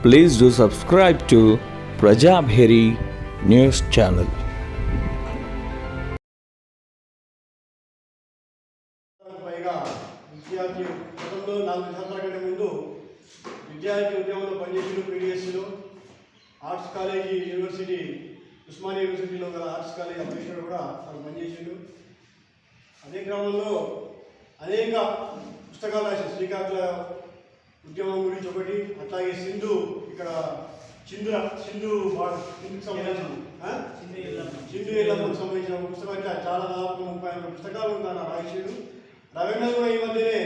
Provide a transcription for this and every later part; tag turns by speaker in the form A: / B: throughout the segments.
A: Please do subscribe to Prajabheri News Channel.
B: విద్యార్థి గతంలో 4 సంవత్సరాల కంటే ముందు విద్యార్థి ఉద్యమంలో పనిచేసిన పీడిఎస్లో ఆర్ట్స్ కాలేజీ యూనివర్సిటీ ఉస్మానియా యూనివర్సిటీలో గల ఆర్ట్స్ కాలేజీ అధ్యక్షుడు కూడా అక్కడ పనిచేసిండు. అదే క్రమంలో అనేక పుస్తకాలు రాసిన శ్రీకాకుళ ఉద్యమం గురించి ఒకటి, అట్లాగే సింధు ఇక్కడ సింధు ఎల్లమ్మకు సంబంధించిన ఒక పుస్తకం అంటే చాలా దాదాపు 30 పుస్తకాలు తన రాయించాడు. రవీంద్ర కూడా ఈ మధ్యనే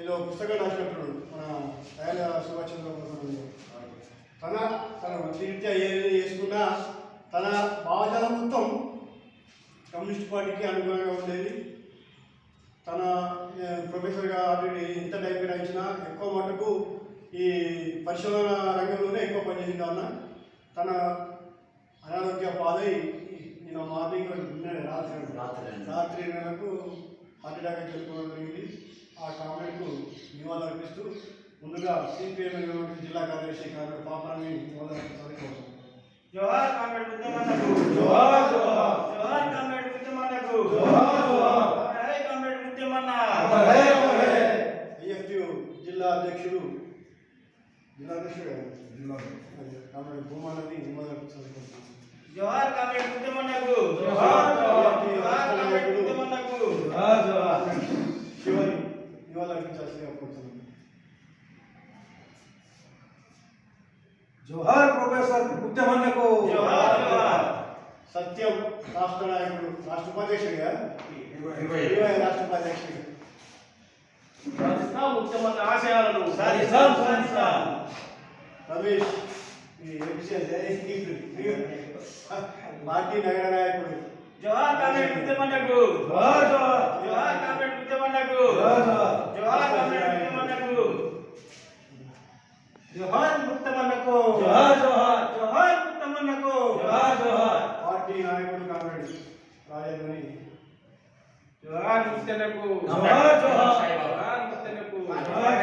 B: ఏదో పుస్తకం రాసినప్పుడు మన దయాల సుభాష్ చంద్రబోస్ తన వృత్తిరీత్యా ఏది చేసుకున్నా తన భావజాలం మొత్తం కమ్యూనిస్ట్ పార్టీకి అనుగుణంగా ఉండేది. తన ప్రొఫెసర్గా ఆల్రెడీ ఎంత టైం రాయించినా ఎక్కువ మటుకు ఈ పరిశోధన రంగంలోనే ఎక్కువ పనిచేసింది. అన్న తన అనారోగ్య పాదై నేను మార్నింగ్ రాత్రి నెలకు హార్ట్ అటాక్ చెప్పుకోవడం జరిగింది. ఆ కామెంట్కు నివాళులు అర్పిస్తూ ముందుగా సిపిఎం జిల్లా కార్యదర్శి కామెంట్ పాపాన్ని నివాళులు అర్పించాలని.
C: జోహార్ కామెంట్ ఉద్యమన్నకు, జోహార్ జోహార్ జోహార్ కామెంట్ ఉద్యమన్నకు, జోహార్ జోహార్ హై కామెంట్ ఉద్యమన్న, హై హై
B: ఐఎఫ్యు జిల్లా అధ్యక్షుడు కామెంట్ భూమాలని నివాళులు అర్పించాలని.
C: జోహార్ కామెంట్ ఉద్యమన్నకు, జోహార్ జోహార్ జోహార్ కామెంట్ ఉద్యమన్నకు, జోహార్ జోహార్
B: శివని నివాళులు అర్పించాల్సిందిగా కోరుతున్నాను.
D: జోహార్ ప్రొఫెసర్ ఉద్యమన్నకు,
C: జోహార్ జోహార్
B: సత్యం రాష్ట్ర నాయకుడు, రాష్ట్ర ఉపాధ్యక్షుడిగా రాష్ట్ర ఉపాధ్యక్షుడిగా
C: సాధిస్తాం ఉద్యమన్న ఆశయాలను, సాధిస్తాం సాధిస్తాం.
B: రమేష్ పార్టీ నగర నాయకుడు.
C: జోహార్ కామెంట్ ఉద్యమన్నకు, జోహార్ జోహార్ జోహార్ కామెంట్ ఉద్యమన్నకు, జోహార్ జోహార్ జోహార్ కామెంట్ ఉద్యమన్నకు,
D: జోహార్ ముక్తమన్నకు,
C: జోహార్ జోహార్
D: జోహార్ ముక్తమన్నకు,
C: జోహార్ జోహార్
B: పార్టీ నాయకుడు కామెంట్ రాజేంద్రని.
C: జోహార్ ముక్తనకు,
D: జోహార్ జోహార్
C: జోహార్ ముక్తనకు,
D: జోహార్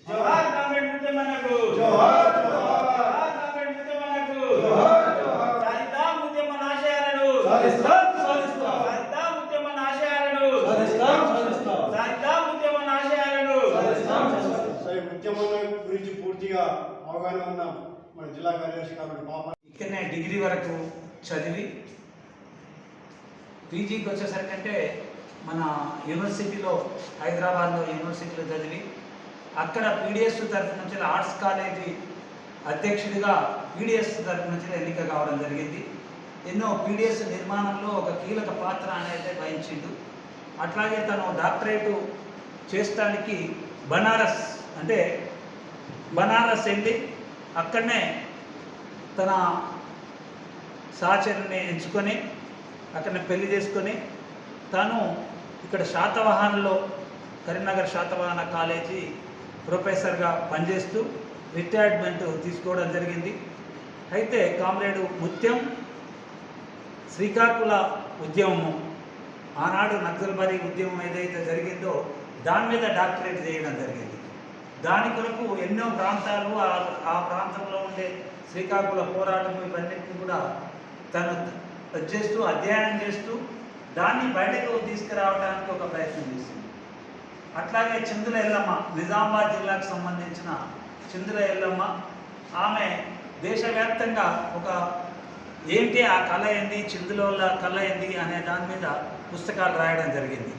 C: జోహార్ కామెంట్ ఉద్యమన్నకు,
B: జోహార్
C: జోహార్ కామెంట్ ఉద్యమన్నకు,
D: జోహార్ జోహార్
C: సాధిస్తాం ఉద్యమన్న ఆశయాలను,
D: సాధిస్తాం సాధిస్తాం
C: సాధిస్తాం ఉద్యమన్న ఆశయాలను,
D: సాధిస్తాం సాధిస్తాం
C: సాధిస్తాం ఉద్యమన్న ఆశయాలను.
B: సరే, ఉద్యమం గురించి పూర్తిగా అవగాహన ఉన్న మన జిల్లా కార్యదర్శి కాబట్టి పాప
E: ఇక్కడనే డిగ్రీ వరకు చదివి పీజీకి వచ్చేసరికంటే మన యూనివర్సిటీలో హైదరాబాద్లో యూనివర్సిటీలో చదివి అక్కడ పీడిఎస్ తరఫు నుంచి ఆర్ట్స్ కాలేజీ అధ్యక్షుడిగా పీడిఎస్ తరఫు నుంచి ఎన్నిక కావడం జరిగింది. ఎన్నో పీడిఎస్ నిర్మాణంలో ఒక కీలక పాత్ర అనేది వహించిండు. అట్లాగే తను డాక్టరేటు చేసడానికి బనారస్ వెళ్ళి అక్కడనే తన సహచరుని ఎంచుకొని అక్కడనే పెళ్లి చేసుకొని తాను ఇక్కడ శాతవాహనలో కరీంనగర్ శాతవాహన కాలేజీ ప్రొఫెసర్గా పనిచేస్తూ రిటైర్మెంట్ తీసుకోవడం జరిగింది. అయితే కామ్రేడు ముత్యం శ్రీకాకుళ ఉద్యమము ఆనాడు నక్సల్బరీ ఉద్యమం ఏదైతే జరిగిందో దాని మీద డాక్టరేట్ చేయడం జరిగింది. దాని కొరకు ఎన్నో ప్రాంతాలు ఆ ప్రాంతంలో ఉండే శ్రీకాకుళ పోరాటం ఇవన్నిటిని కూడా తను చేస్తూ అధ్యయనం చేస్తూ దాన్ని బయటకు తీసుకురావడానికి ఒక ప్రయత్నం చేసింది. అట్లాగే చిందుల ఎల్లమ్మ, నిజామాబాద్ జిల్లాకు సంబంధించిన చిందుల ఎల్లమ్మ, ఆమె దేశవ్యాప్తంగా ఒక ఏంటి ఆ కళ ఏంది, చిందుల కళ ఏంది అనే దాని మీద పుస్తకాలు రాయడం జరిగింది.